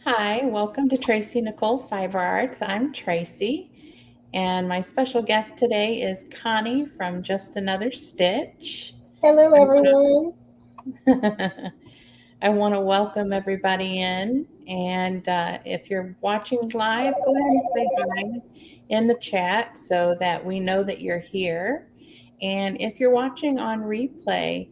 Hi, welcome to Tracie Nicole Fiber Arts. I'm Tracie, and my special guest today is Connie from Just Another Stitch. Hello, I everyone. want to I want to welcome everybody in, and if you're watching live, go ahead and say hi in the chat so that we know that you're here. And if you're watching on replay,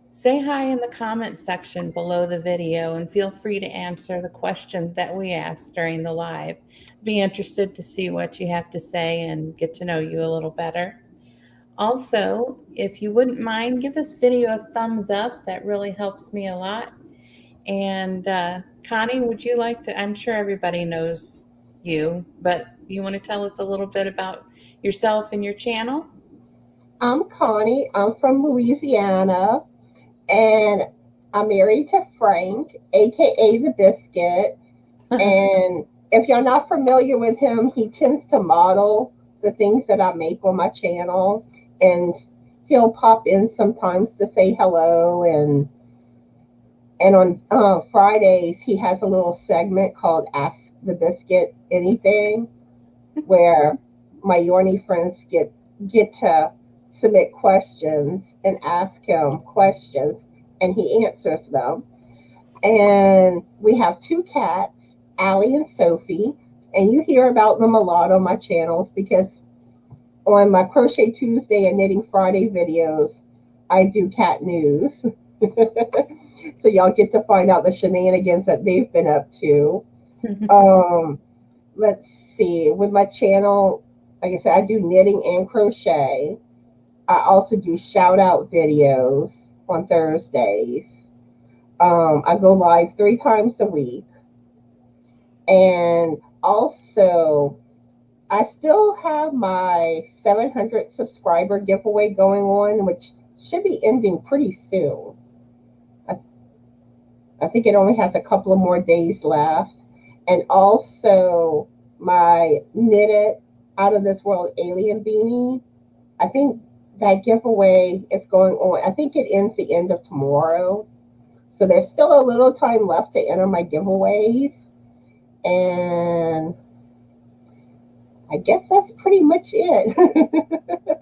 say hi in the comment section below the video and feel free to answer the questions that we ask during the live. Be interested to see what you have to say and get to know you a little better. Also, if you wouldn't mind, give this video a thumbs up. That really helps me a lot. And Connie, would you like to? I'm sure everybody knows you, but you want to tell us a little bit about yourself and your channel? I'm Connie. I'm from Louisiana, and I'm married to Frank, aka the Biscuit. And if you're not familiar with him, he tends to model the things that I make on my channel, and he'll pop in sometimes to say hello. And on Fridays, he has a little segment called "Ask the Biscuit Anything," where my Yorny friends get to submit questions and ask him questions, and he answers them. And we have two cats, Allie and Sophie, and you hear about them a lot on my channels because on my Crochet Tuesday and Knitting Friday videos, I do cat news. So y'all get to find out the shenanigans that they've been up to. Um, let's see. With my channel, like I said, I do knitting and crochet. I also do shout out videos on Thursdays. I go live 3 times a week. And also, I still have my 700 subscriber giveaway going on, which should be ending pretty soon. I, I think it only has a couple of more days left. And also, my knitted out of this world alien beanie. I think that giveaway is going on. I think it ends the end of tomorrow. So there's still a little time left to enter my giveaways. And I guess that's pretty much it.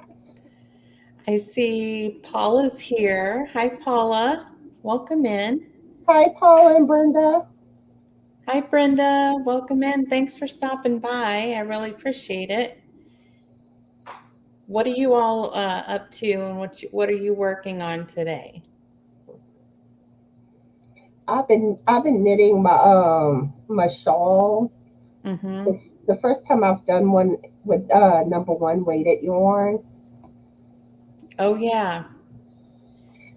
I see Paula's here. Hi, Paula. Welcome in. Hi, Paula and Brenda. Hi, Brenda. Welcome in. Thanks for stopping by. I really appreciate it. What are you all up to, and what are you working on today? I've been knitting my shawl. Mm-hmm. It's the first time I've done one with number one weighted yarn. Oh yeah.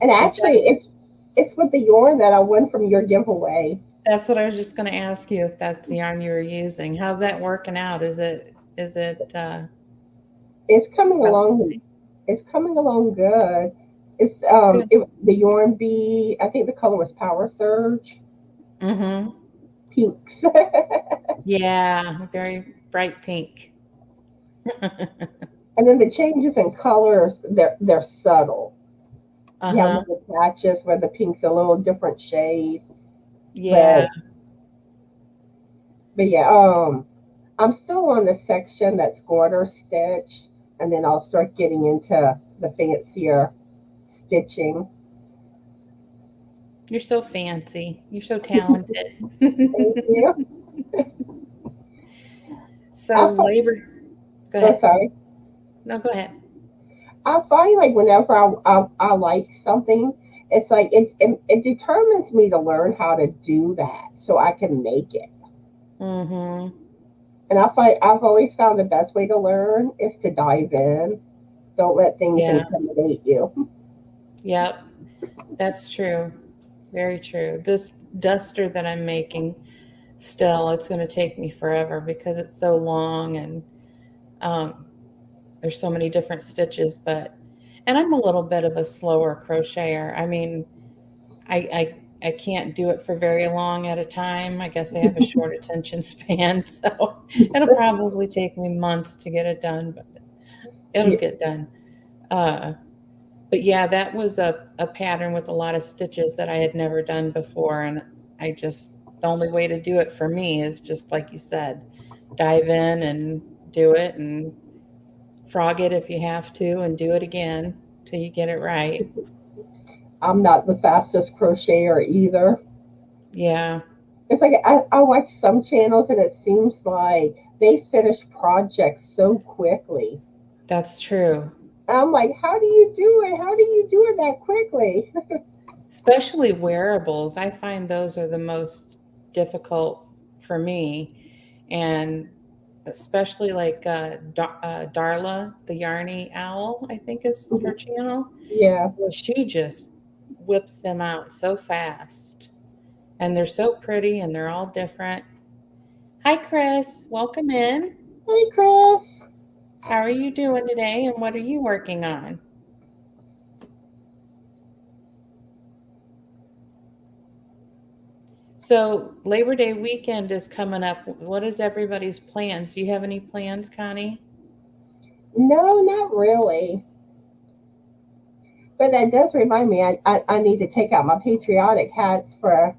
And Is actually, that it's with the yarn that I won from your giveaway. that's what I was just going to ask you if that's the yarn you were using. How's that working out? Is it It's coming about the along. same? It's coming along good. Good. The yarn bee. I think the color was Power Surge Mm-hmm. pinks. Yeah, very bright pink. And then the changes in colors, they're subtle. You have Uh-huh. little patches where the pink's a little different shade. Yeah. But yeah, I'm still on the section that's garter stitch, and then I'll start getting into the fancier stitching. You're so fancy. You're so talented. Thank you. So I find, labor, go oh, ahead. sorry. No, go ahead. I find like whenever I like something, it's like it determines me to learn how to do that so I can make it. Mm-hmm. And I've always found the best way to learn is to dive in. Don't let things Yeah. intimidate you. Yep. That's true. Very true. This duster that I'm making still, it's going to take me forever because it's so long and um, there's so many different stitches, and I'm a little bit of a slower crocheter. I mean, I can't do it for very long at a time. I guess I have a short attention span, so it'll probably take me months to get it done, but it'll Yeah. get done. Uh, but yeah, that was a pattern with a lot of stitches that I had never done before, and I just the only way to do it for me is just like you said, dive in and do it and frog it if you have to and do it again till you get it right. I'm not the fastest crocheter either. Yeah, It's like I watch some channels and it seems like they finish projects so quickly. that's true. I'm like, how do you do it? How do you do it that quickly? Especially wearables. I find those are the most difficult for me. And especially like Darla, the Yarny Owl, I think is her channel. Yeah. Well, she just whips them out so fast. And they're so pretty and they're all different. Hi, Chris. Welcome in. Hey, Chris. How are you doing today and what are you working on? So, Labor Day weekend is coming up. What is everybody's plans? Do you have any plans, Connie? No, not really. But that does remind me, I need to take out my patriotic hats for.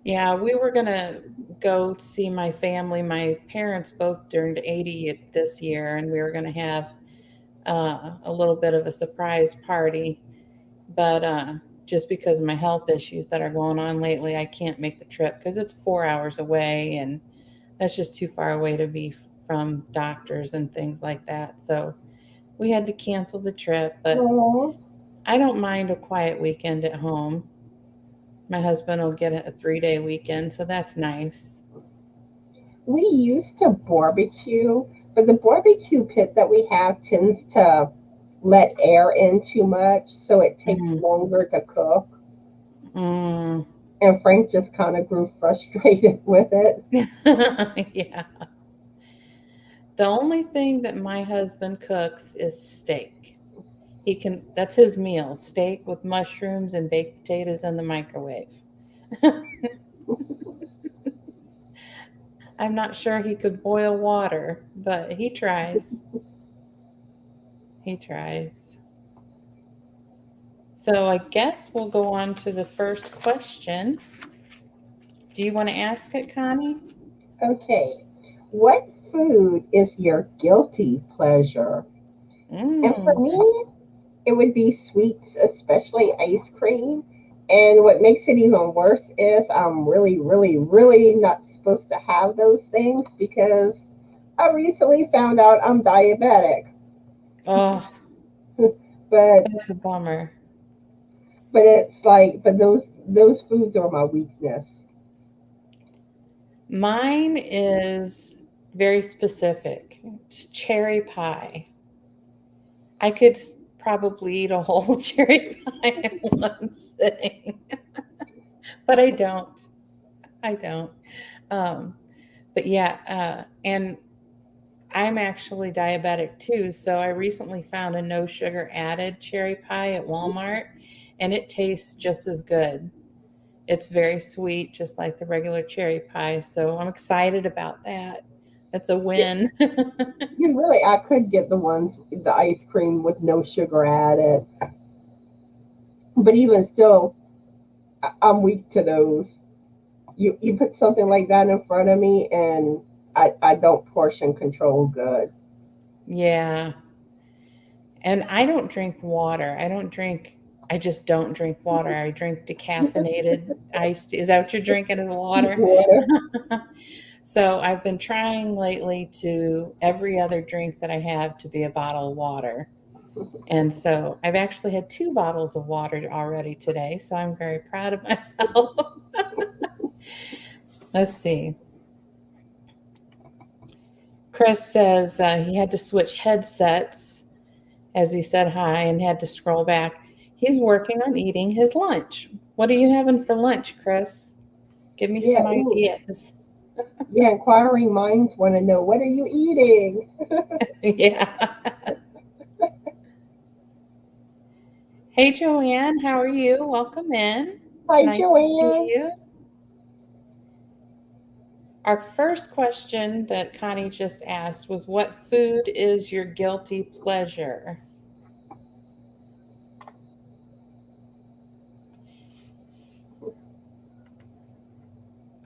Yeah, we were gonna go see my family. My parents both turned 80 this year, and we were gonna have a little bit of a surprise party. But just because of my health issues that are going on lately, I can't make the trip because it's 4 hours away, and that's just too far away to be from doctors and things like that. So we had to cancel the trip, but Oh, I don't mind a quiet weekend at home. My husband will get a 3-day weekend, so that's nice. we used to barbecue, but the barbecue pit that we have tends to let air in too much, so it takes Mm, longer to cook. mm. And Frank just kind of grew frustrated with it. Yeah. The only thing that my husband cooks is steak. That's his meal, steak with mushrooms and baked potatoes in the microwave. I'm not sure he could boil water, but he tries. He tries. So I guess we'll go on to the first question. Do you want to ask it, Connie? Okay, what food is your guilty pleasure? And for Mm. me, it would be sweets, especially ice cream. And what makes it even worse is I'm really, really, really not supposed to have those things because I recently found out I'm diabetic. Oh, But that's a bummer. it's like, but those foods are my weakness. Mine is very specific. It's cherry pie. I could probably eat a whole cherry pie in one sitting, but I don't. I don't. Um, but yeah, and I'm actually diabetic too. So I recently found a no sugar added cherry pie at Walmart, and it tastes just as good. It's very sweet, just like the regular cherry pie. So I'm excited about that. That's a Yeah, win. you really, I could get the ice cream with no sugar added, but even still, I'm weak to those. You put something like that in front of me, and I don't portion control good. Yeah. And I don't drink water. I just don't drink water. I drink decaffeinated iced tea. Is that what you're drinking is water? Water. So I've been trying lately to every other drink that I have to be a bottle of water. And so I've actually had 2 bottles of water already today, so I'm very proud of myself. Let's see. Chris says he had to switch headsets as he said hi and had to scroll back. He's working on eating his lunch. What are you having for lunch, Chris? Give me Yeah, some ooh, ideas. yeah. Inquiring minds want to know, what are you eating? Yeah. Hey, Joanne, how are you? Welcome in. It's Hi, nice to see Joanne. you. Our first question that Connie just asked was, what food is your guilty pleasure?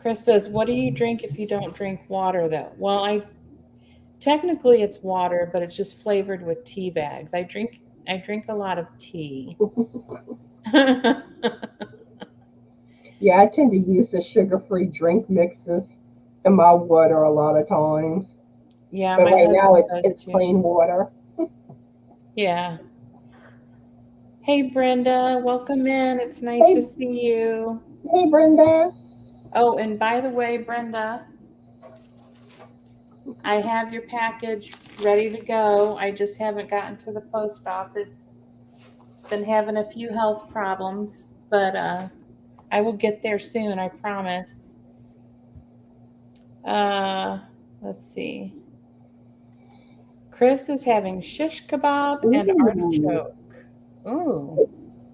Chris says, "What do you drink if you don't drink water, though?" Well, I technically it's water, but it's just flavored with tea bags. I drink a lot of tea. Yeah, I tend to use the sugar-free drink mixes in my water a lot of times. Yeah, But my right now husband it's does it's too. plain water. Yeah. Hey, Brenda, welcome in. It's nice to Hey, see you. hey, Brenda. Oh, and by the way, Brenda, I have your package ready to go. I just haven't gotten to the post office. Been having a few health problems, but I will get there soon, I promise. Uh, let's see. Chris is having shish kebab and Ooh, artichoke. Ooh,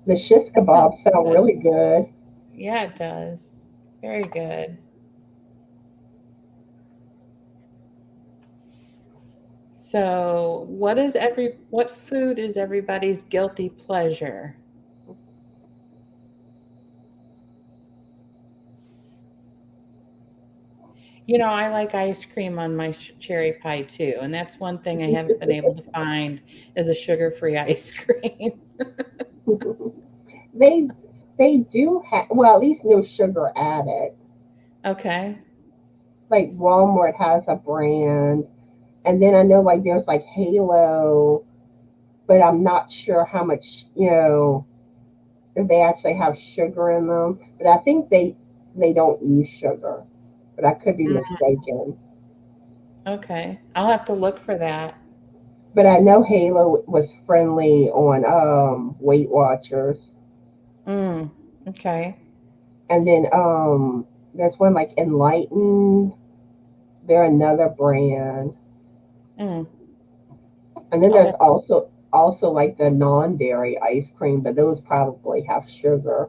the shish that sounds kebabs sound good. really good. Yeah, it does. Very good. So, what food is everybody's guilty pleasure? I like ice cream on my cherry pie too, and that's one thing I haven't been able to find is a sugar-free ice cream. they they do have, well, at least no sugar added. Okay. Like Walmart has a brand, and then I know like there's like Halo, but I'm not sure how much if they actually have sugar in them. But I think they don't use sugar, but I could be Mm, mistaken. okay. I'll have to look for that. But I know Halo was friendly on Weight Watchers, Mm, okay. and then there's one like Enlightened. They're another brand, Mm, and then I'll there's have, also like the non-dairy ice cream, but those probably have sugar.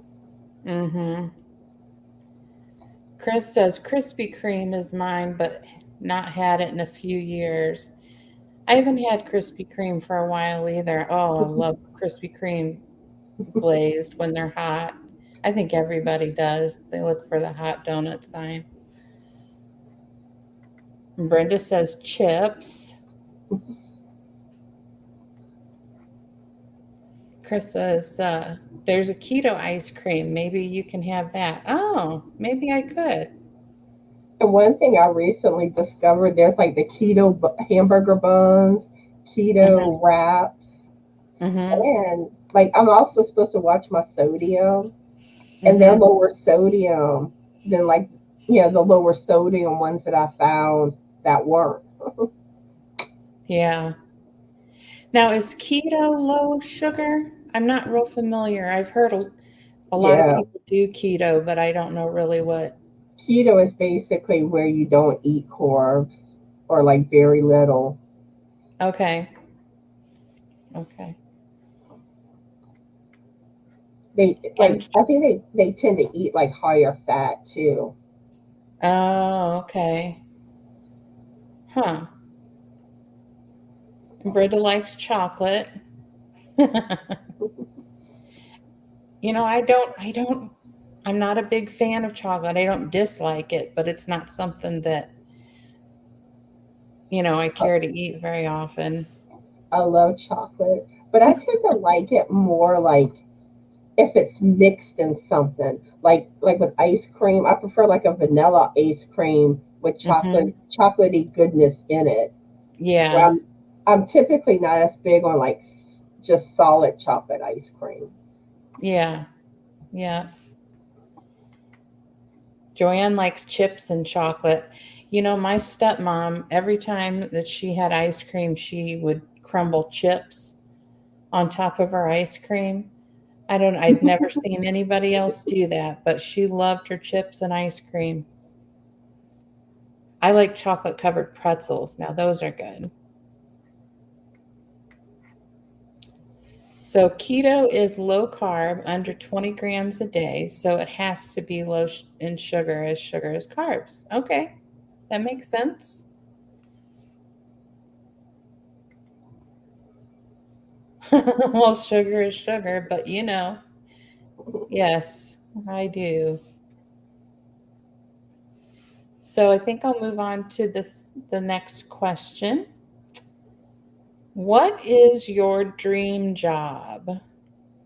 mm-hmm. Chris says Krispy Kreme is mine, but not had it in a few years. I haven't had Krispy Kreme for a while either. Oh, I love Krispy Kreme glazed when they're hot. I think everybody does. They look for the hot donut sign. And Brenda says chips. Chris says there's a keto ice cream. Maybe you can have that. Oh, maybe I could. And one thing I recently discovered, there's like the keto hamburger buns, Mm-hmm. keto wraps, Mm-hmm. and like I'm also supposed to watch my sodium, and they're Mm-hmm. lower sodium than like the lower sodium ones that I found that weren't. Yeah. Now, is keto low sugar? I'm not real familiar. I've heard a lot of Yeah, people do keto, but I don't know really what. keto is basically where you don't eat carbs or like very little. Okay. Okay. They like And I think they tend to eat like higher fat too. oh, okay. Huh. And Brenda likes chocolate. I'm not a big fan of chocolate. I don't dislike it, but it's not something that, I care to eat very often. I love chocolate, but I tend to like it more like if it's mixed in something. Like with ice cream, I prefer like a vanilla ice cream with Hmm. chocolatey goodness in it. Where Yeah. I'm typically not as big on like just solid chocolate ice cream. Yeah. Yeah. Joanne likes chips and chocolate. My stepmom, every time that she had ice cream, she would crumble chips on top of her ice cream. I'd never seen anybody else do that, but she loved her chips and ice cream. I like chocolate covered pretzels. Now, those are good. So, keto is low carb, under 20 grams a day. So, it has to be low in sugar, as sugar is carbs. Okay, that makes sense. Well, sugar is sugar, but yes, I do. So I think I'll move on to the next question. What is your dream job?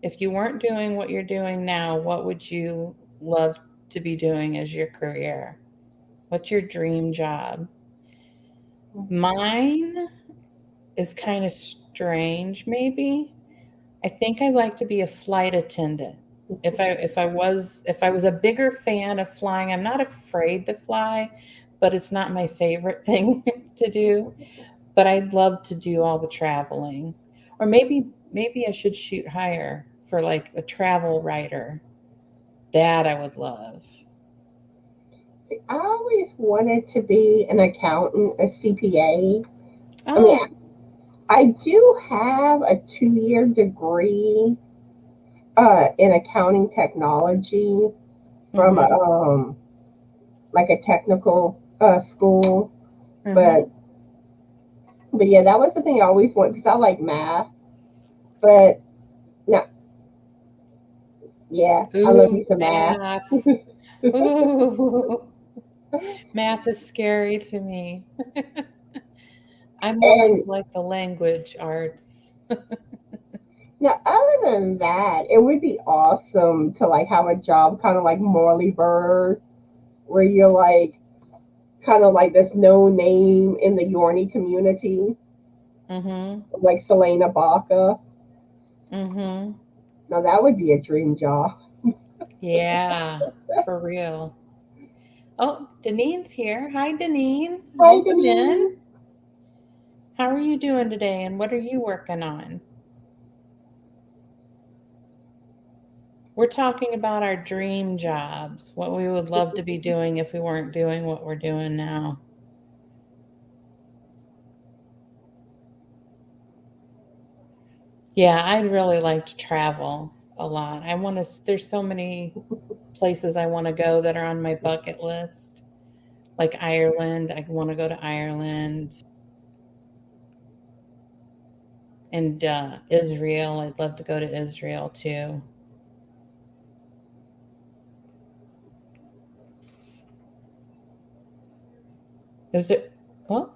If you weren't doing what you're doing now, what would you love to be doing as your career? What's your dream job? Mine is kind of strange, maybe. I think I'd like to be a flight attendant. If I was a bigger fan of flying, I'm not afraid to fly, but it's not my favorite thing to do. But I'd love to do all the traveling. Or maybe I should shoot higher for like a travel writer. That I would love. I always wanted to be an accountant, a CPA. I mean, Oh, I do have a 2 year degree in accounting technology from mhm, like a technical school, mhm. but yeah, that was the thing I always wanted because I like math. But no, yeah, I love Ooh, you some math. math. Ooh, math is scary to me. I'm more of And like the language arts. now, other than that, it would be awesome to like have a job kind of like Morley Bird, where you're like kind of like this no name in the Yorny community, Mhm. like Selena Baca. Mhm. Now that would be a dream job. Yeah, for real. Oh, Danine's here. Hi, Danine. Hi, Welcome in. Denise. How are you doing today and what are you working on? We're talking about our dream jobs, what we would love to be doing if we weren't doing what we're doing now. Yeah, I'd really like to travel a lot. There's so many places I want to go that are on my bucket list, like Ireland. I want to go to Ireland and Israel. I'd love to go to Israel too. Is it? Well,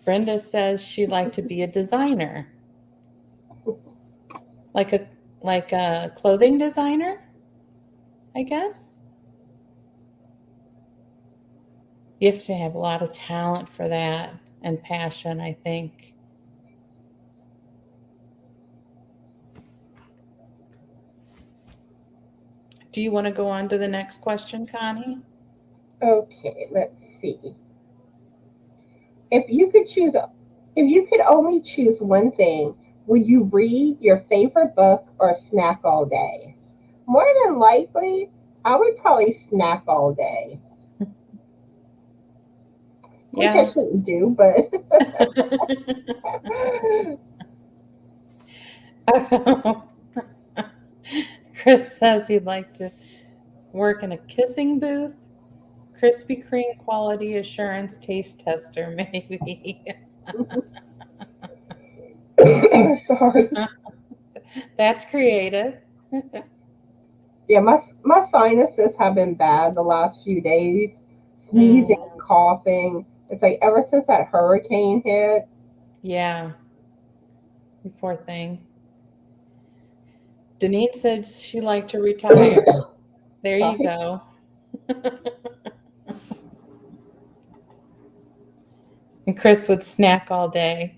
Brenda says she'd like to be a designer, like a like a clothing designer, I guess. You have to have a lot of talent for that and passion, I think. Do you want to go on to the next question, Connie? Okay, let's see. If you could choose, if you could only choose one thing, would you read your favorite book or snack all day? More than likely, I would probably snack all day, which I Yeah. shouldn't do, but Chris says he'd like to work in a kissing booth, Krispy Kreme quality assurance taste tester, maybe. sorry. That's creative. Yeah, my sinuses have been bad the last few days. Sneezing, Mm, coughing. It's like ever since that hurricane hit. yeah, you poor thing. Denise said she'd like to retire. There you Sorry. go. And Chris would snack all day.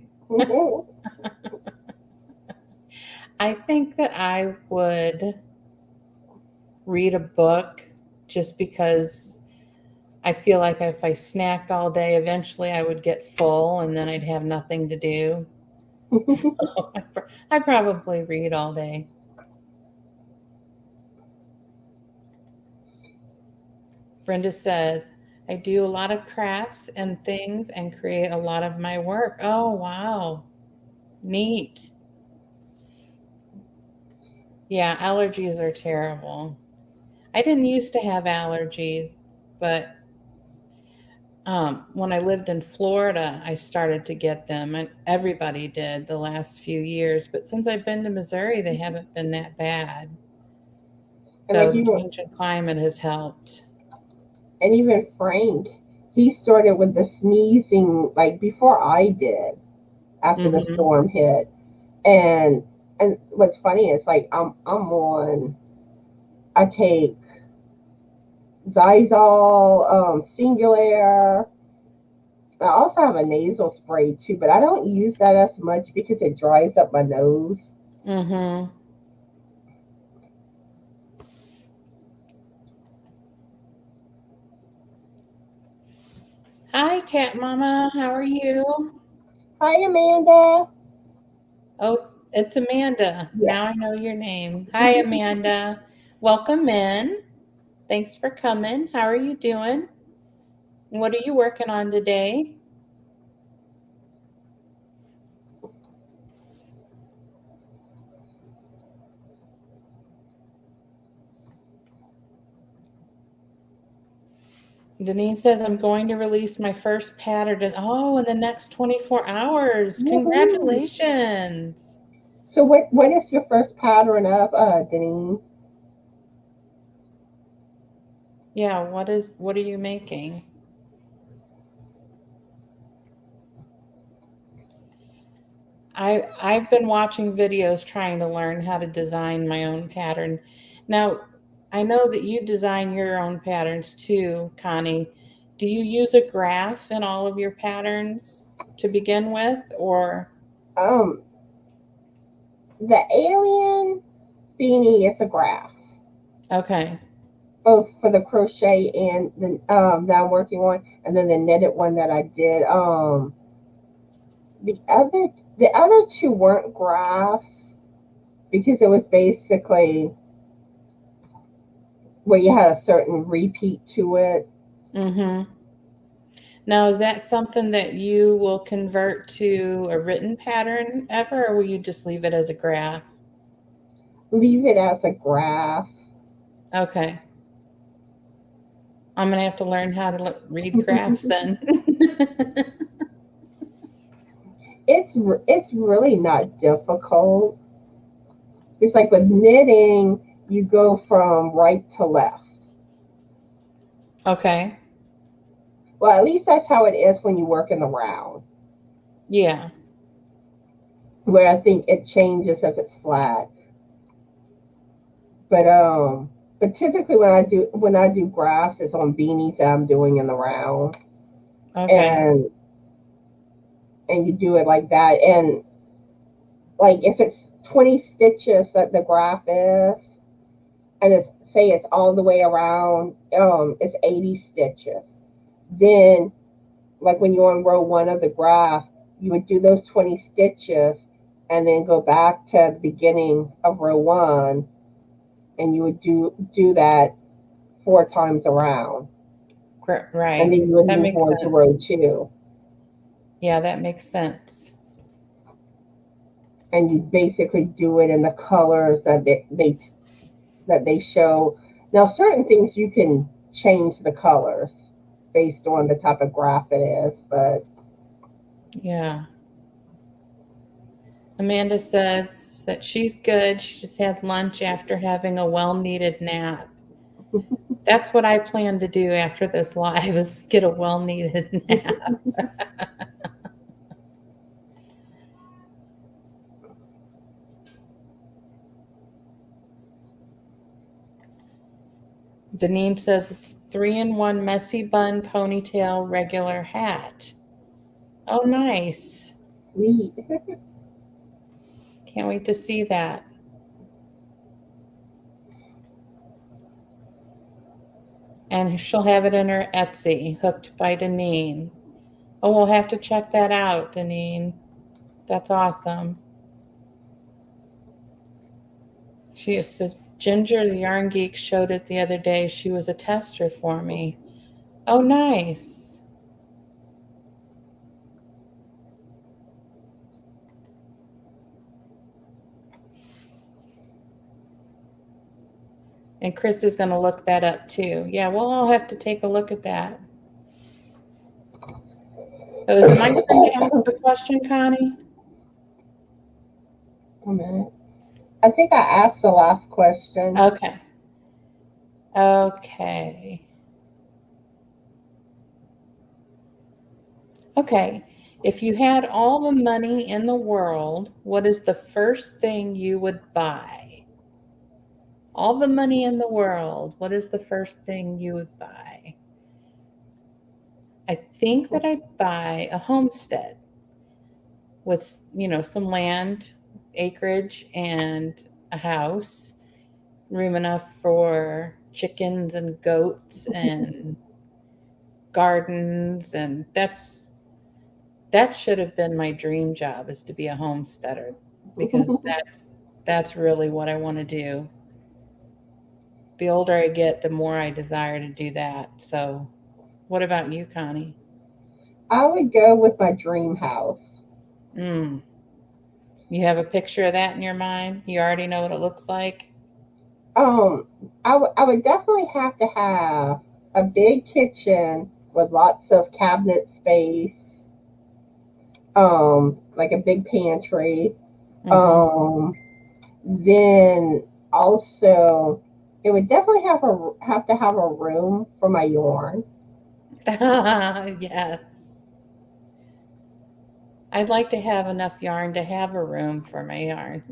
I think that I would read a book just because I feel like if I snacked all day, eventually I would get full and then I'd have nothing to do. So I probably read all day. Brenda says, I do a lot of crafts and things and create a lot of my work. Oh, wow. Neat. Yeah, allergies are terrible. I didn't used to have allergies, but when I lived in Florida, I started to get them, and everybody did the last few years. But since I've been to Missouri, they haven't been that bad. And So like the you change in climate has helped. And even Frank, he started with the sneezing like before I did after the Mm-hmm. storm hit. And and what's funny is like I'm on I take Zysol, Singular. I also have a nasal spray too, but I don't use that as much because it dries up my nose. Mm-hmm. Hi, Tat Mama. How are you? Hi, Amanda. Oh, it's Amanda. Yeah. Now I know your name. Hi, Amanda. Welcome in. Thanks for coming. How are you doing? What are you working on today? Denise says, I'm going to release my first pattern. In the next 24 hours. Woohoo. Congratulations. So what is your first pattern of, Denise? Yeah, what are you making? I've been watching videos trying to learn how to design my own pattern. Now, I know that you design your own patterns too, Connie. Do you use a graph in all of your patterns to begin with, or Um, the alien beanie is a graph, okay, both for the crochet and the that I'm working on, and then the knitted one that I did. The other the other two weren't graphs because it was basically where you had a certain repeat to it. mm-hmm. Now, is that something that you will convert to a written pattern ever, or will you just leave it as a graph? Leave it as a graph. Okay. I'm gonna have to learn how to read graphs then. It's really not difficult. It's like with knitting, you go from right to left. Okay. Well, at least that's how it is when you work in the round. Yeah. Where I think it changes if it's flat. But but typically when I do graphs, it's on beanies that I'm doing in the round, Okay. and and you do it like that. And like if it's 20 stitches that the graph is, and it's say it's all the way around, it's 80 stitches. Then like when you're on row one of the graph, you would do those 20 stitches and then go back to the beginning of row one, and you would do that 4 times around, and Right. then you would That move makes on to row sense. two, Yeah, that makes sense. and you basically do it in the colors that they show. Now, certain things you can change the colors based on the type of graph it is, but Yeah. Amanda says that she's good. She just had lunch after having a well-needed nap. That's what I plan to do after this live is get a well-needed nap. Deneen says it's 3-in-1 messy bun ponytail regular hat. Oh, nice. neat. Can't wait to see that. And she'll have it in her Etsy, hooked by Deneen. Oh, we'll have to check that out, Deneen. That's awesome. She is Ginger, the yarn geek, showed it the other day. She was a tester for me. Oh, nice. And Chris is going to look that up too. Yeah, we'll all have to take a look at that. So is it my turn to ask the question, Connie? A minute. I think I asked the last question. Okay. Okay. Okay. If you had all the money in the world, what is the first thing you would buy? All the money in the world, what is the first thing you would buy? I think that I'd buy a homestead with, some land, acreage, and a house, room enough for chickens and goats and gardens, and that should have been my dream job, is to be a homesteader, because that's really what I want to do. The older I get, the more I desire to do that. So, what about you, Connie? I would go with my dream house. Mm. You have a picture of that in your mind? You already know what it looks like? Um, I would definitely have to have a big kitchen with lots of cabinet space, like a big pantry. Mm-hmm. Um, then also, it would definitely have to have a room for my yarn. Yes. I'd like to have enough yarn to have a room for my yarn.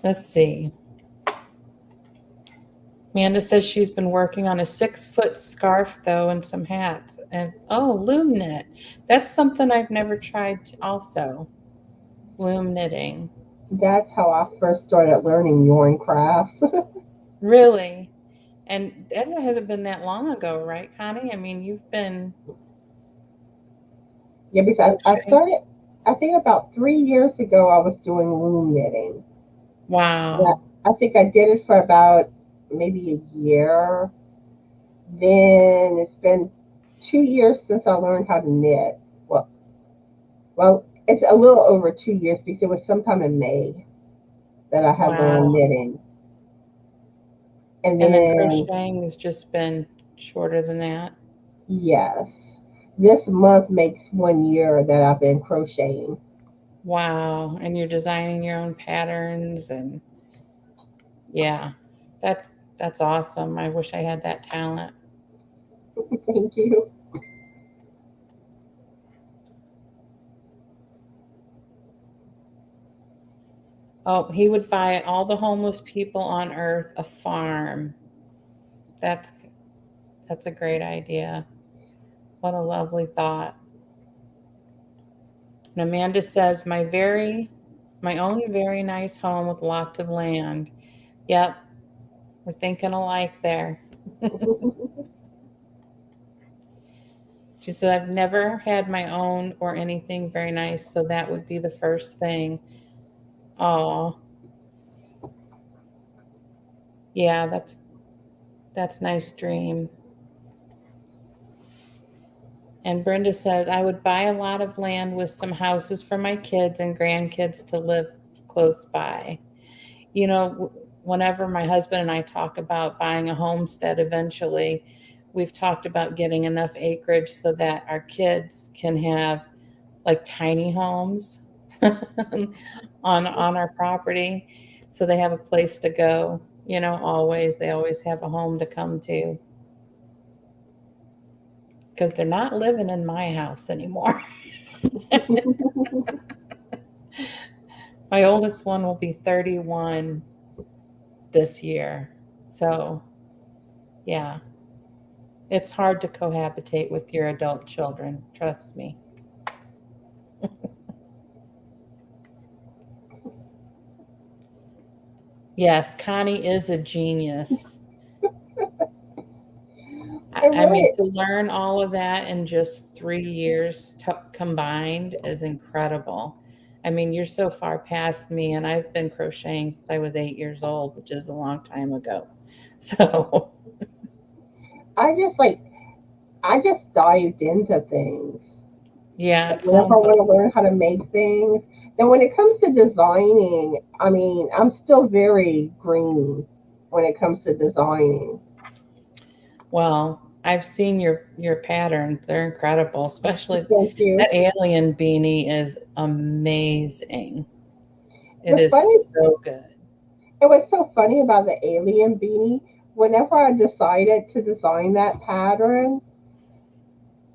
Let's see. Amanda says she's been working on a 6-foot scarf, though, and some hats. And loom knit. That's something I've never tried also. Loom knitting. That's how I first started learning yarn crafts. Really? And that hasn't been that long ago, right, Connie? I mean, you've been Yeah, because I crocheting. started, I think about 3 years ago, I was doing loom knitting. Yeah, Wow. I think I did it for about maybe a year. Then it's been 2 years since I learned how to knit. Well, well, it's a little over 2 years because it was sometime in May that I had learned Wow. knitting. And And then then, crocheting has just been shorter than that. yes, this month makes 1 year that I've been crocheting. Wow. And you're designing your own patterns, and yeah. That's that's awesome. I wish I had that talent. Thank you. Oh, he would buy all the homeless people on earth a farm. That's that's a great idea. What a lovely thought. And Amanda says, my own very nice home with lots of land. Yep, we're thinking alike there. She said, I've never had my own or anything very nice, so that would be the first thing. Oh, yeah, that's nice dream. And Brenda says, I would buy a lot of land with some houses for my kids and grandkids to live close by. Whenever my husband and I talk about buying a homestead eventually, we've talked about getting enough acreage so that our kids can have like tiny homes on our property, so they have a place to go, always they always have a home to come to, because they're not living in my house anymore. My oldest one will be 31 this year. So, yeah, it's hard to cohabitate with your adult children, trust me. Yes, Connie is a genius. I, It I mean, really, to learn all of that in just 3 years combined is incredible. I mean, you're so far past me, and I've been crocheting since I was 8 years old, which is a long time ago. So, I just like, I just dived into things. yeah, Like it whenever I sounds like. want to learn how to make things. Then when it comes to designing, I mean, I'm still very green when it comes to designing. Well, I've seen your patterns. They're incredible, especially Thank you. that alien beanie is amazing. It What's is funny, so good. and what's so funny about the alien beanie? whenever I decided to design that pattern,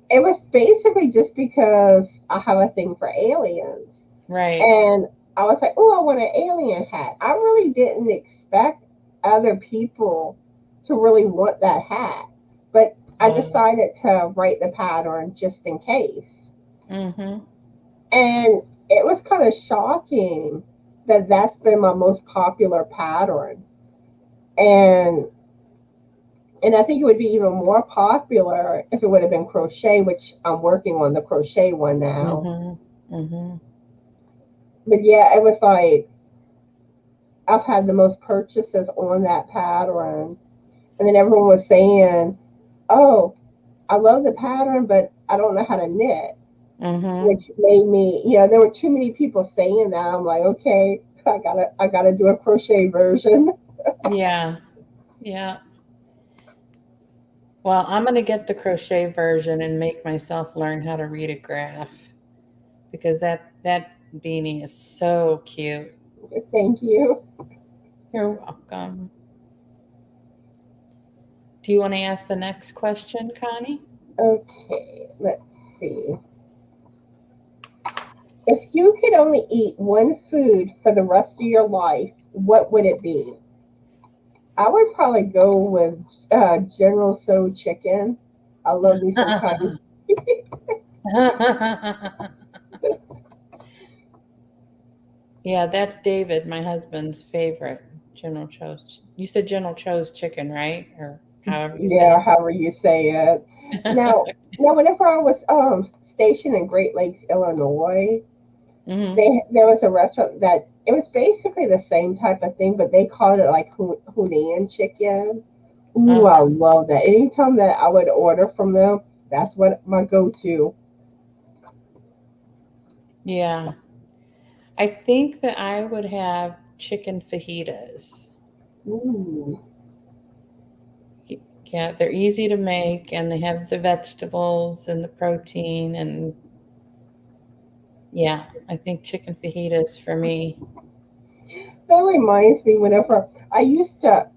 it was basically just because I have a thing for aliens. Right. And I was like, oh, I want an alien hat. I really didn't expect other people to really want that hat. But I Wow. decided to write the pattern just in case. Mm-hmm. And it was kind of shocking that that's been my most popular pattern. And and I think it would be even more popular if it would have been crochet, which I'm working on the crochet one now. Mm-hmm. Mm-hmm. But yeah, it was like I've had the most purchases on that pattern. And then everyone was saying, oh, I love the pattern, but I don't know how to knit, Mm-hmm. which made me, there were too many people saying that. I'm like, okay, I gotta do a crochet version. Yeah. Yeah. Well, I'm going to get the crochet version and make myself learn how to read a graph because that beanie is so cute. Thank you. You're welcome. Do you want to ask the next question, Connie? Okay, let's see. If you could only eat one food for the rest of your life, what would it be? I would probably go with General So chicken. I love me some kind. Yeah, that's David, my husband's favorite. General Cho's. You said General Cho's chicken, right? Or however you say Yeah, however you say it. it. Now, whenever I was stationed in Great Lakes, Illinois, Hmm. there was a restaurant that it was basically the same type of thing, but they called it like Hunan chicken. Ooh, I Uh-huh. love that. Anytime that I would order from them, that's what my go-to. Yeah. I think that I would have chicken fajitas. Ooh. Yeah, they're easy to make and they have the vegetables and the protein and yeah, I think chicken fajitas for me. That reminds me whenever I used to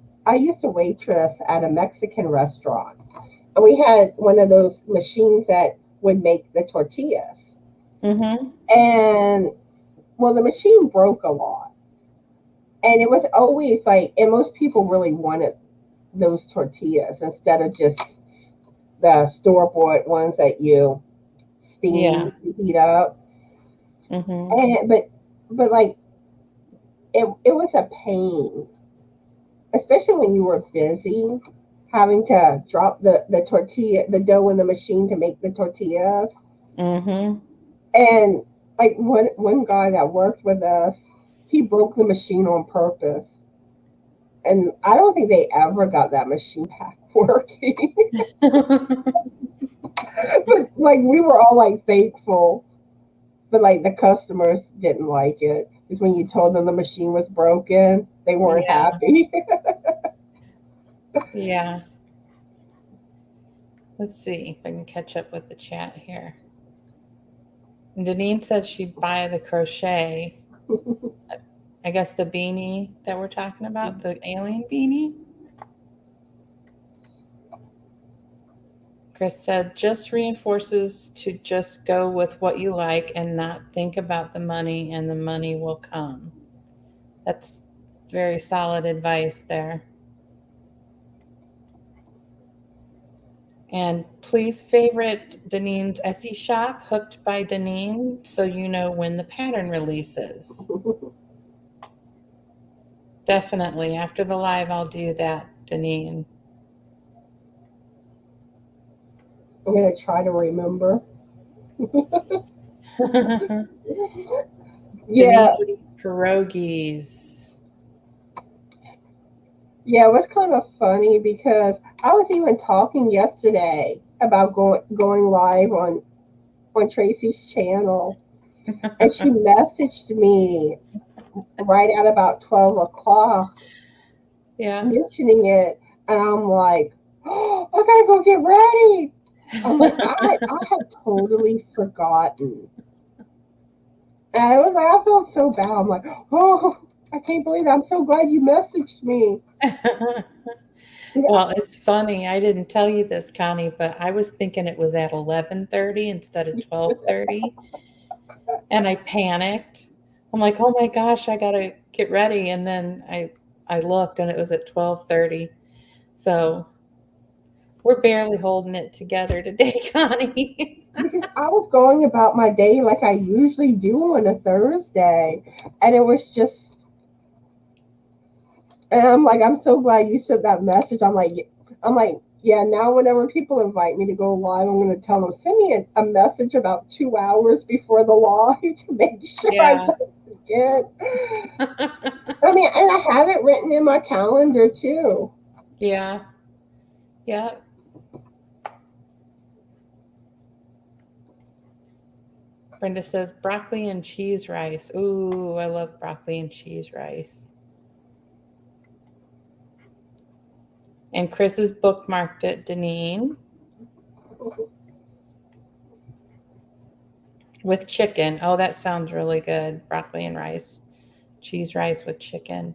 waitress at a Mexican restaurant. And we had one of those machines that would make the tortillas. Mm-hmm. And well, the machine broke a lot. And it was always like, and most people really wanted those tortillas instead of just the store bought ones that you steam Yeah. to heat up. Mm-hmm. And but like it was a pain, especially when you were busy, having to drop the tortilla, the dough in the machine to make the tortillas. Mm-hmm. And like one guy that worked with us, he broke the machine on purpose. And I don't think they ever got that machine back working. But like we were all like thankful, but like the customers didn't like it because when you told them the machine was broken, they weren't Yeah. happy. Yeah. Let's see if I can catch up with the chat here. Deneen said she'd buy the crochet. I guess the beanie that we're talking about, the alien beanie. Chris said just reinforces to just go with what you like and not think about the money, and the money will come. That's very solid advice there. And please favorite Deneen's Etsy shop, Hooked by Deneen, so you know when the pattern releases. Definitely. After the live, I'll do that, Deneen. I'm gonna try to remember. Deneen Yeah, would eat pierogies. yeah, it was kind of funny because I was even talking yesterday about going live on Tracie's channel, and she messaged me right at about 12 o'clock Yeah. mentioning it, and I'm like, oh, I gotta go get ready. I'm like, I had totally forgotten. And I felt so bad. I'm like, oh, I can't believe it. I'm so glad you messaged me. Yeah. Well, it's funny. I didn't tell you this, Connie, but I was thinking it was at 11:30 instead of 12:30, and I panicked. I'm like, "Oh my gosh, I gotta get ready." And then I looked and it was at 12:30. So we're barely holding it together today, Connie. Because I was going about my day like I usually do on a Thursday, and it was just, and I'm like, I'm so glad you sent that message. I'm like, yeah. Now, whenever people invite me to go live, I'm going to tell them send me a message about 2 hours before the live to make sure I Yeah. don't forget. I mean, and I have it written in my calendar too. Yeah. Yeah. Brenda says broccoli and cheese rice. Ooh, I love broccoli and cheese rice. And Chris has bookmarked it, Deneen, with chicken. Oh, that sounds really good. Broccoli and rice. Cheese rice with chicken.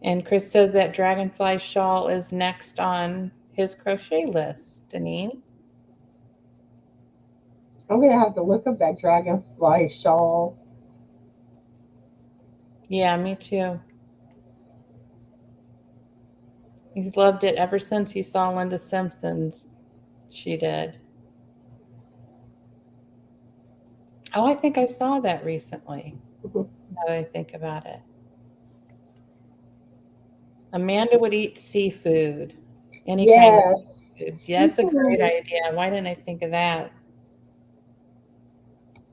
And Chris says that dragonfly shawl is next on his crochet list, Deneen. I'm going to have to look up that dragonfly shawl. Yeah, me too. He's loved it ever since he saw Linda Simpson's. She did. Oh, I think I saw that recently, now that I think about it. Amanda would eat seafood, any kind of Yes. seafood. Yeah, that's a great Seafood, idea. Why didn't I think of that?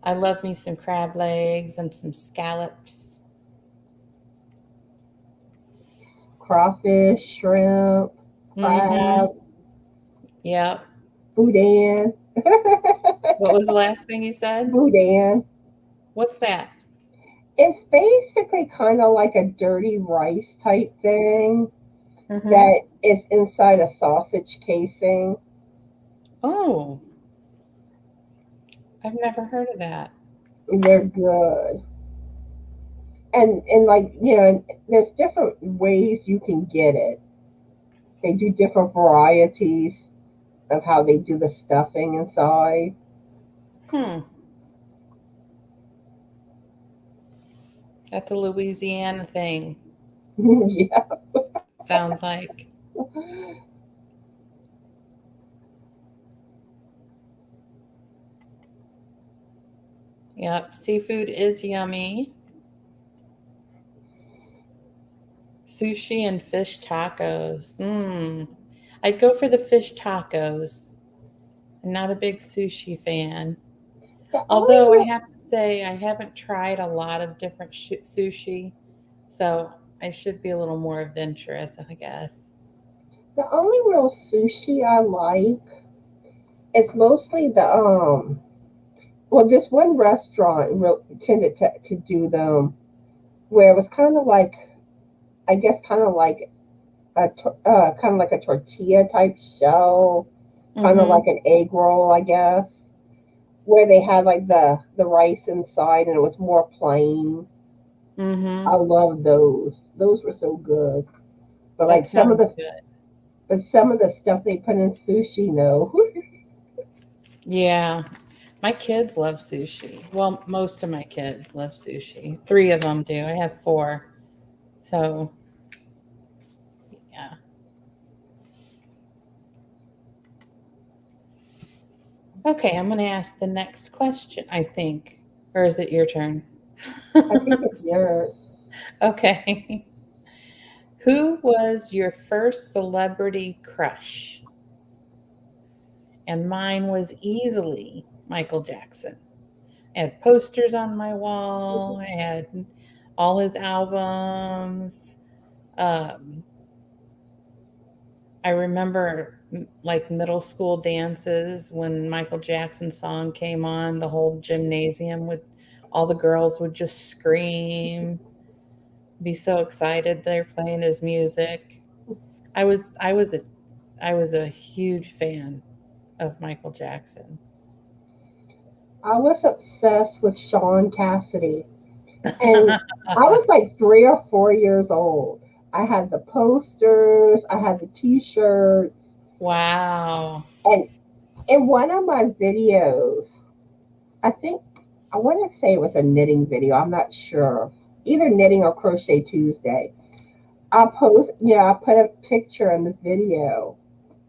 I love me some crab legs and some scallops. crawfish, shrimp, Mm-hmm. crab, Yep. boudin. What was the last thing you said? Boudin. What's that? It's basically kind of like a dirty rice type thing Mm-hmm. that is inside a sausage casing. Oh, I've never heard of that. They're good. And like, there's different ways you can get it. They do different varieties of how they do the stuffing inside. Hmm. That's a Louisiana thing. Yeah. Sounds like. Yep. Seafood is yummy. Sushi and fish tacos. Mmm. I'd go for the fish tacos. I'm not a big sushi fan. The only Although I real, have to say, I haven't tried a lot of different sushi, so I should be a little more adventurous, I guess. the only real sushi I like is mostly the well, this one restaurant tended to do them where it was kind of like, I guess, kind of like a tortilla type shell, kind of Mm-hmm. like an egg roll, I guess, where they had like the rice inside and it was more plain. I Mm-hmm. love those. Those were so good. But That like sounds good. some of the stuff they put in sushi, no. Yeah. My kids love sushi. Well, most of my kids love sushi. Three of them do. I have four. So, yeah. Okay, I'm going to ask the next question, I think. Or is it your turn? I think it's yours. Okay. Who was your first celebrity crush? And mine was easily Michael Jackson. I had posters on my wall. I had all his albums. Um, I remember like middle school dances when Michael Jackson's song came on, the whole gymnasium would, all the girls would just scream, be so excited they're playing his music. I was I was a I was a huge fan of Michael Jackson. I was obsessed with Sean Cassidy. And I was like 3 or 4 years old. I had the posters, I had the T-shirts, Wow. and in one of my videos, I think I want to say it was a knitting video. I'm not sure, either knitting or Crochet Tuesday. I put a picture in the video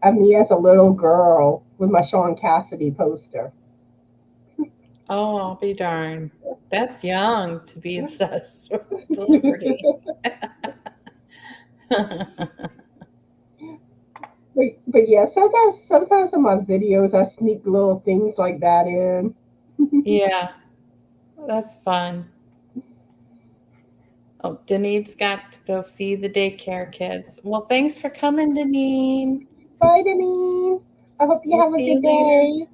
of me as a little girl with my Sean Cassidy poster. Oh, I'll be darned. That's young to be obsessed with a celebrity. But yeah, sometimes in my videos I sneak little things like that in. Yeah, that's fun. Oh, Denise's got to go feed the daycare kids. Well, thanks for coming, Denise. Bye, Denise. I hope you We'll have a see you good later. day.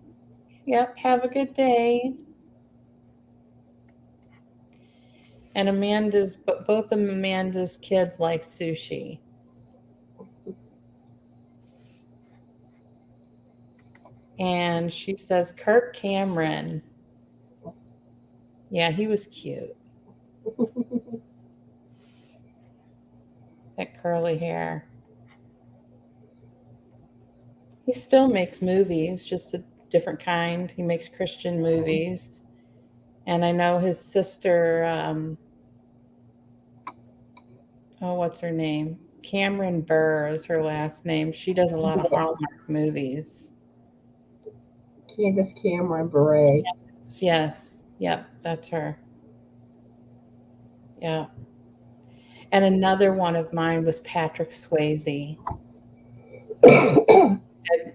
Yep, have a good day. And both of Amanda's kids like sushi. And she says, Kirk Cameron. Yeah, he was cute. That curly hair. He still makes movies, just a different kind. He makes Christian movies. And I know his sister, oh, what's her name? Cameron Burr is her last name. She does a lot of Yeah, Hallmark movies. Candace Cameron Bure. Yes, yes. Yep, that's her. Yeah. And another one of mine was Patrick Swayze. I had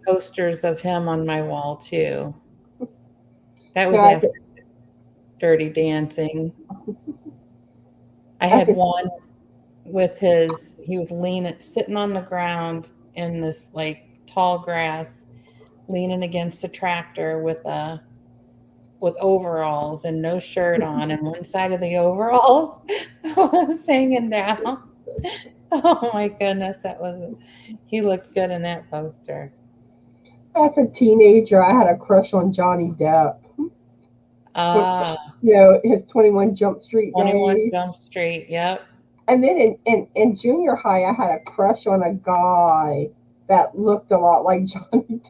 posters of him on my wall too. That No, was after Dirty Dancing. I I had could, one he was leaning, sitting on the ground in this like tall grass, leaning against a tractor with overalls and no shirt on, and one side of the overalls was hanging down. Oh my goodness, he looked good in that poster. as a teenager, I had a crush on Johnny Depp. With, Ah, his 21 Jump Street 21 days. Jump Street. Yep. And then in junior high, I had a crush on a guy that looked a lot like Johnny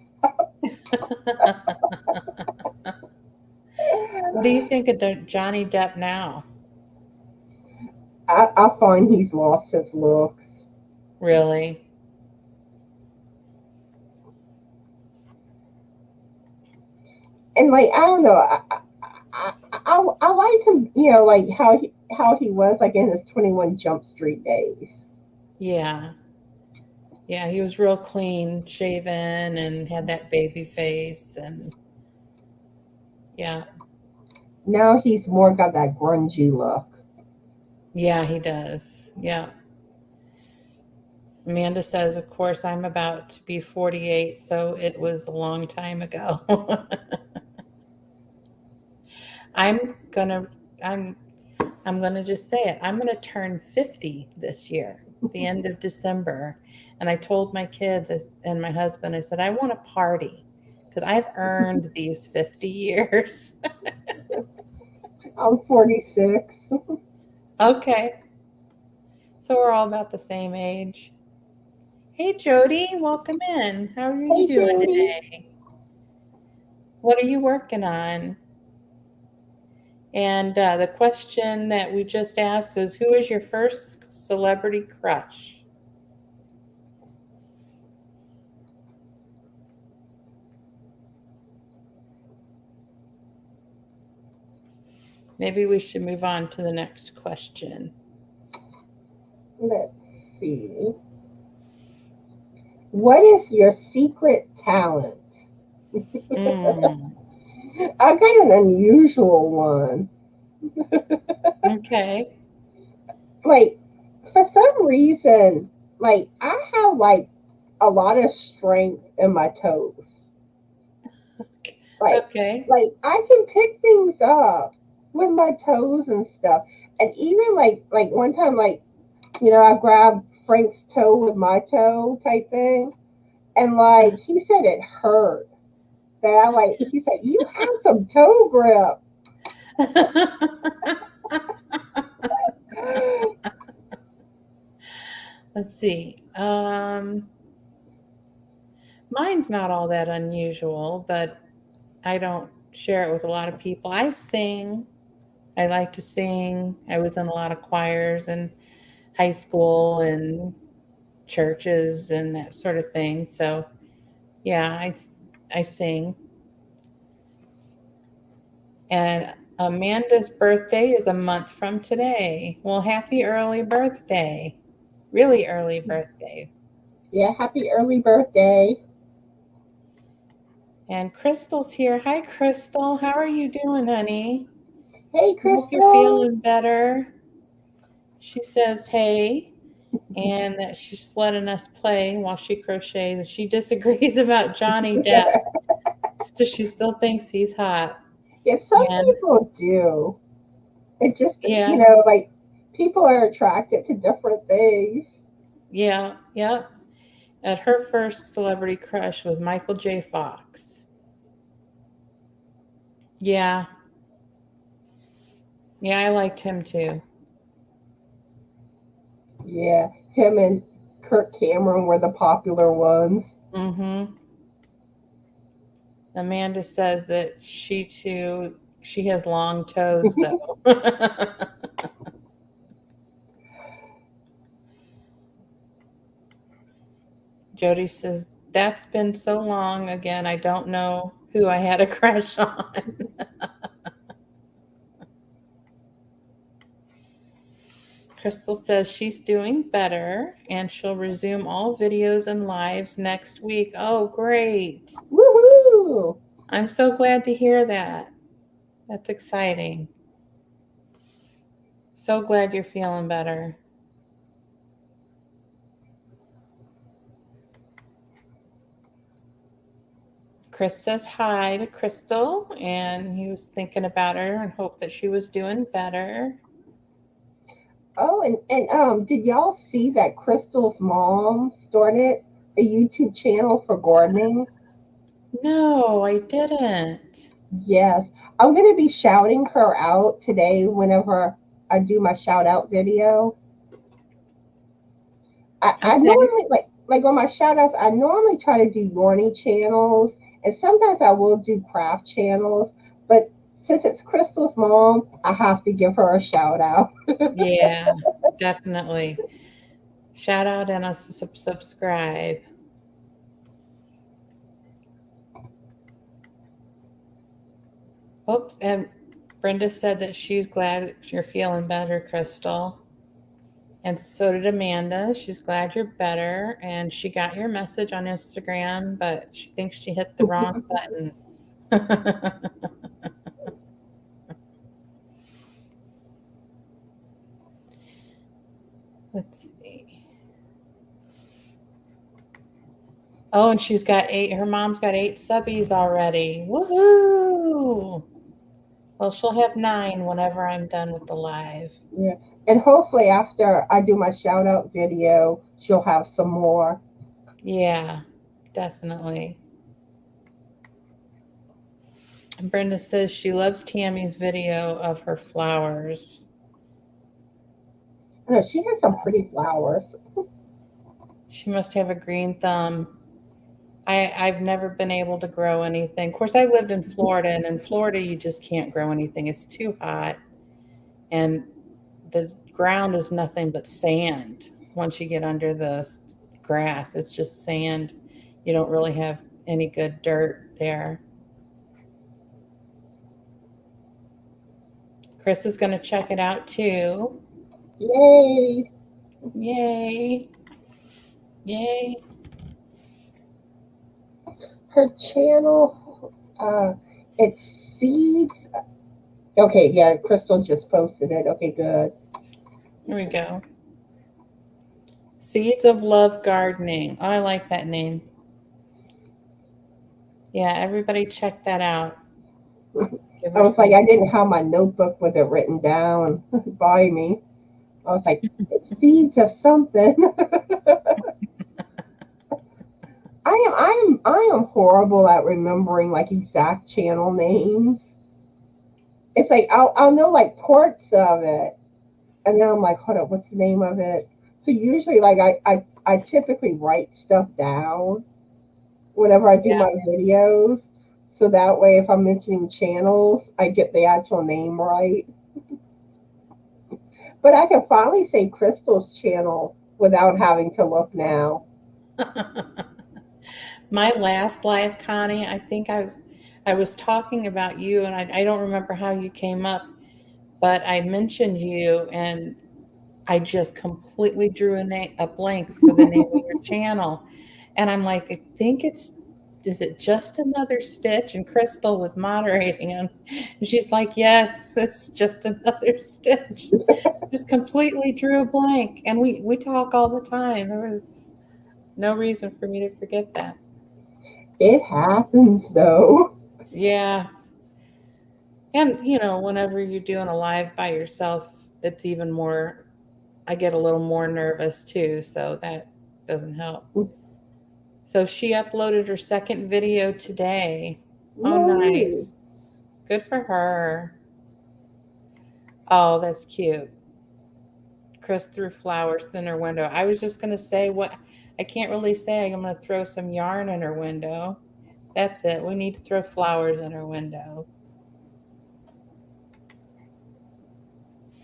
What do you Depp. think of Johnny Depp now? I find he's lost his looks. Really? And like I don't know, I like him, like how he was like in his 21 Jump Street days. Yeah. Yeah, he was real clean shaven and had that baby face and yeah. Now he's more got that grungy look. Yeah, he does. Yeah. Amanda says, of course, I'm about to be 48, so it was a long time ago. I'm gonna I'm I'm gonna just say it. I'm gonna turn 50 this year, the end of December. And I told my kids and my husband, I said, I want a party because I've earned these 50 years. I'm 46. Okay. So we're all about the same age. Hey, Jody, welcome in. How are you Hey, doing Judy. today? What are you working on? And the question that we just asked is, who is your first celebrity crush? Maybe we should move on to the next question. Let's see. What is your secret talent? Mm, I got an unusual one. okay. Like, for some reason, like, I have, like, a lot of strength in my toes. Like, Okay. like I can pick things up with my toes and stuff. And even, like one time, like, I grabbed Frank's toe with my toe type thing. And, like, he said it hurt. He said, you have some toe grip. Let's see. Mine's not all that unusual, but I don't share it with a lot of people. I sing. I like to sing. I was in a lot of choirs in high school and churches and that sort of thing. So, yeah, I sing. And Amanda's birthday is a month from today. Well, happy early birthday. Really early birthday. Yeah, happy early birthday. And Crystal's here. Hi, Crystal. How are you doing, honey? Hey, I hope you're Crystal. feeling better. She says, hey, and that she's letting us play while she crochets. She disagrees about Johnny Depp. So she still thinks he's hot. Yeah, some And people do. It just, yeah, like people are attracted to different things. yeah, yep. And her first celebrity crush was Michael J. Fox. Yeah, yeah, I liked him too. Yeah, him and Kirk Cameron were the popular ones. Mm-hmm. Amanda says that she too, she has long toes though. Jody says, that's been so long. Again, I don't know who I had a crush on. Crystal says she's doing better and she'll resume all videos and lives next week. Oh, great. Woohoo! I'm so glad to hear that. That's exciting. So glad you're feeling better. Chris says hi to Crystal, and he was thinking about her and hoped that she was doing better. Oh, and did y'all see that Crystal's mom started a YouTube channel for gardening? No, I didn't. Yes, I'm gonna be shouting her out today whenever I do my shout out video. I Okay. normally like on my shout outs, I normally try to do yarny channels and sometimes I will do craft channels, but since it's Crystal's mom, I have to give her a shout out. Yeah, definitely. Shout out and us subscribe. Oops, and Brenda said that she's glad that you're feeling better, Crystal. And so did Amanda. She's glad you're better. And she got your message on Instagram, but she thinks she hit the wrong button. Let's see. Oh, and she's got eight, her mom's got 8 subbies already. Woohoo! Well, she'll have 9 whenever I'm done with the live. Yeah. And hopefully after I do my shout out video, she'll have some more. Yeah, definitely. And Brenda says she loves Tammy's video of her flowers. I know she has some pretty flowers. She must have a green thumb. I've never been able to grow anything. Of course, I lived in Florida, and in Florida, you just can't grow anything. It's too hot, and the ground is nothing but sand. Once you get under the grass, it's just sand. You don't really have any good dirt there. Chris is going to check it out too. Yay! Yay! Yay! Her channel, it's seeds. Okay, yeah, Crystal just posted it. Okay, good. Here we go. Seeds of Love Gardening. Oh, I like that name. Yeah, everybody check that out. Give I her was like, some. I didn't have my notebook with it written down by me. I was like, it's seeds of something. I am horrible at remembering like exact channel names. It's like I'll know like parts of it, and then I'm like, hold up, what's the name of it? So usually, like I typically write stuff down whenever I do Yeah. my videos. So that way, if I'm mentioning channels, I get the actual name right. But I can finally say Crystal's channel without having to look now. My last live, Connie, I was talking about you, and I don't remember how you came up, but I mentioned you, and I just completely drew a blank for the name of your channel. And I'm like, I think is it just another stitch? And Crystal was moderating, and she's like, yes, it's just another stitch. Just completely drew a blank. And we talk all the time. There was no reason for me to forget that. It happens though. Yeah. And, whenever you're doing a live by yourself, it's even more, I get a little more nervous too. So that doesn't help. So she uploaded her second video today. Oh, Yay. nice. Good for her. Oh, that's cute. Chris threw flowers in her window. I was just going to say what I can't really say. I'm going to throw some yarn in her window. That's it. We need to throw flowers in her window.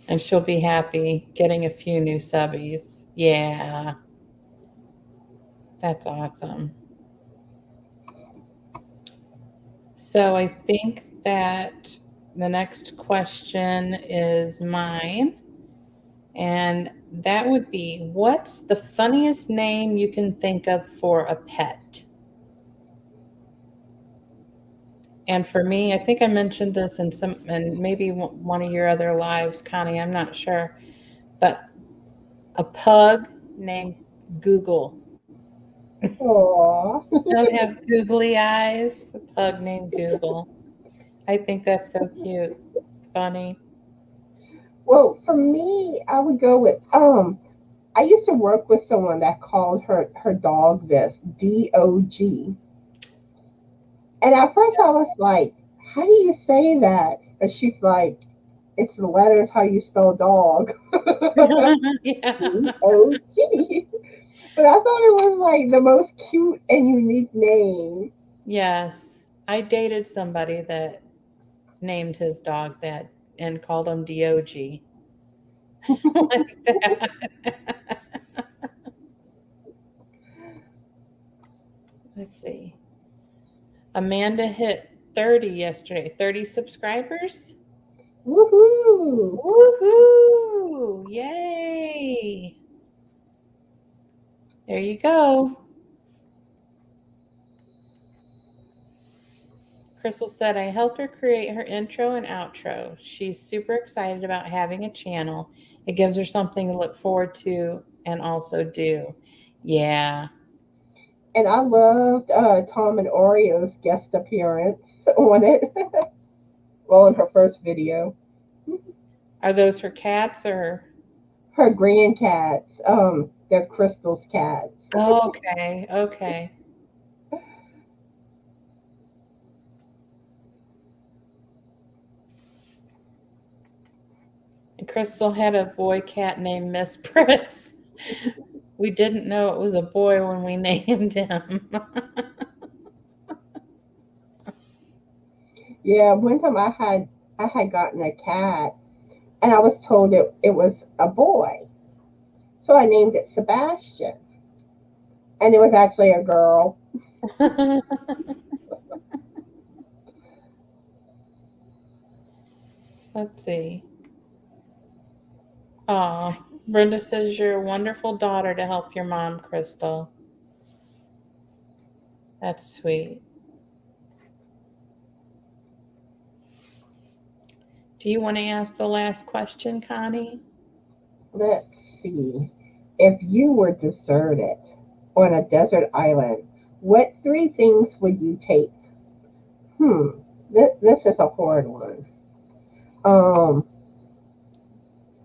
And she'll be happy getting a few new subbies. Yeah, that's awesome. So I think that the next question is mine. And that would be, what's the funniest name you can think of for a pet? And for me, I think I mentioned this and maybe one of your other lives, Connie, I'm not sure, but a pug named Google. Aw. Don't have googly eyes. A pug named Google. I think that's so cute. Funny. Well, for me, I would go with I used to work with someone that called her dog this DOG. And at first I was like, how do you say that? And she's like, it's the letters how you spell dog. Yeah. DOG. But I thought it was like the most cute and unique name. Yes. I dated somebody that named his dog that and called him DOG. Like that. Let's see. Amanda hit 30 yesterday. 30 subscribers? Woohoo! Woohoo! Yay! There you go. Crystal said, I helped her create her intro and outro. She's super excited about having a channel. It gives her something to look forward to and also do. Yeah. And I loved Tom and Oreo's guest appearance on it. Well, in her first video. Are those her cats or? Her grandcats, they're Crystal's cats. Oh, okay. Okay. And Crystal had a boy cat named Miss Priss. We didn't know it was a boy when we named him. Yeah, one time I had gotten a cat and I was told it was a boy. So I named it Sebastian. And it was actually a girl. Let's see. Oh, Brenda says you're a wonderful daughter to help your mom, Crystal. That's sweet. Do you want to ask the last question, Connie? Let's see. If you were deserted on a desert island, what three things would you take? Hmm. This is a hard one. Um,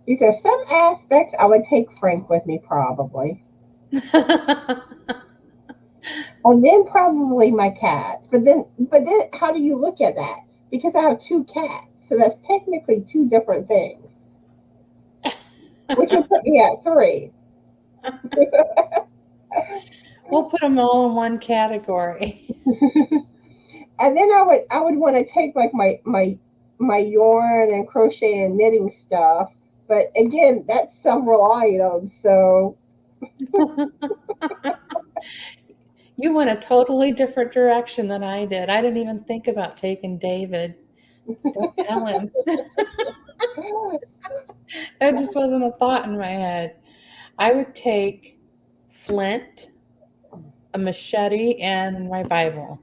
these are some aspects I would take Frank with me probably. And then probably my cats. But then how do you look at that? Because I have two cats. So that's technically two different things. Which would put me at three. We'll put them all in one category. And then I would want to take like my yarn and crochet and knitting stuff. But again, that's several items. So You went a totally different direction than I did. I didn't even think about taking David. Don't tell him. That just wasn't a thought in my head. I would take flint, a machete, and my Bible.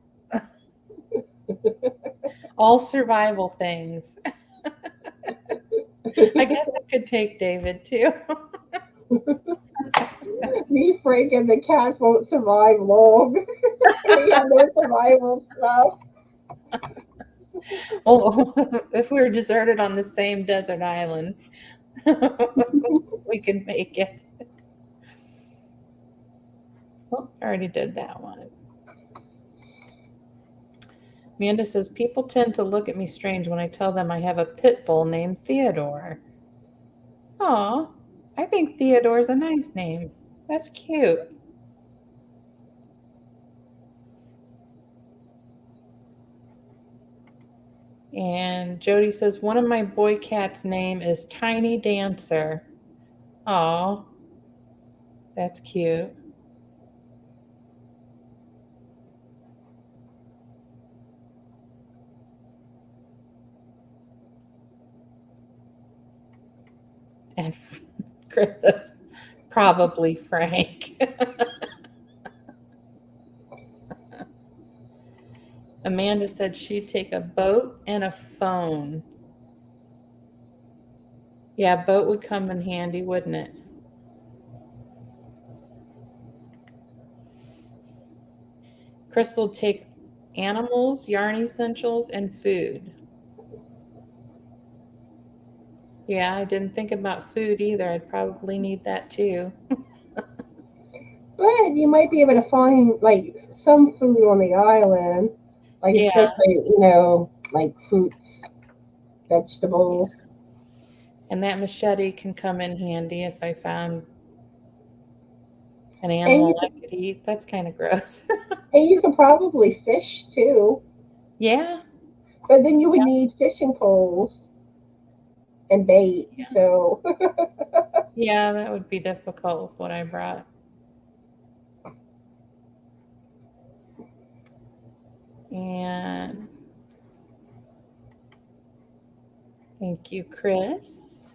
All survival things. I guess I could take David too. me, Frank, and the cats won't survive long. We have no survival stuff. Well, if we were deserted on the same desert island, we could make it. Oh, I already did that one. Amanda says, people tend to look at me strange when I tell them I have a pit bull named Theodore. Aw, I think Theodore's a nice name. That's cute. And Jody says, one of my boy cats' name is Tiny Dancer. Aw, that's cute. And Chris says, probably Frank. Amanda said she'd take a boat and a phone. Yeah, boat would come in handy, wouldn't it? Chris will take animals, yarn essentials, and food. Yeah, I didn't think about food either. I'd probably need that too. But you might be able to find like some food on the island, like Yeah, especially like fruits, vegetables. and that machete can come in handy if I found an And animal I could eat. That's kind of gross. you could probably fish too, Yeah, but then you would yeah, need fishing poles and bait. yeah. So Yeah, that would be difficult with what I brought. And thank you, Chris.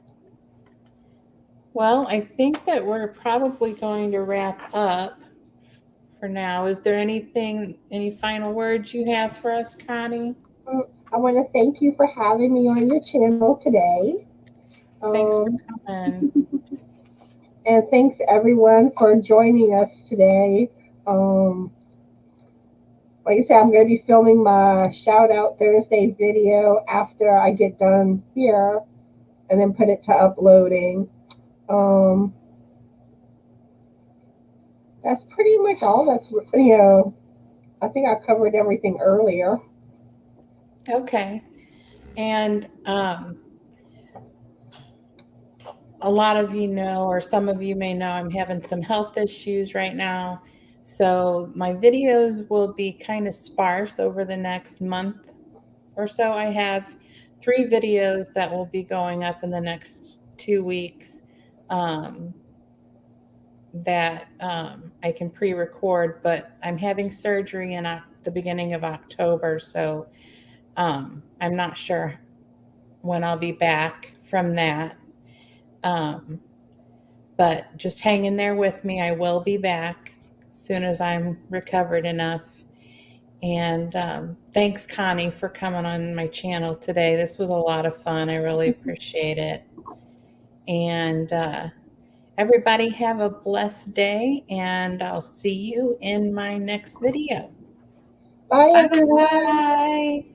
Well, I think that we're probably going to wrap up for now. Is there any final words you have for us, Connie? I want to thank you for having me on your channel today. Thanks for Um, coming. and thanks everyone for joining us today. Um, like I said, I'm going to be filming my shout out Thursday video after I get done here and then put it to uploading. Um, that's pretty much all. I think I covered everything earlier. Okay. And a lot of you know, or some of you may know, I'm having some health issues right now. So my videos will be kind of sparse over the next month or so. I have 3 videos that will be going up in the next 2 weeks that I can pre-record, but I'm having surgery in the beginning of October, so I'm not sure when I'll be back from that. Um, but just hang in there with me. I will be back as soon as I'm recovered enough. And thanks, Connie, for coming on my channel today. This was a lot of fun. I really appreciate it. And everybody have a blessed day, and I'll see you in my next video. Bye, everyone. Bye.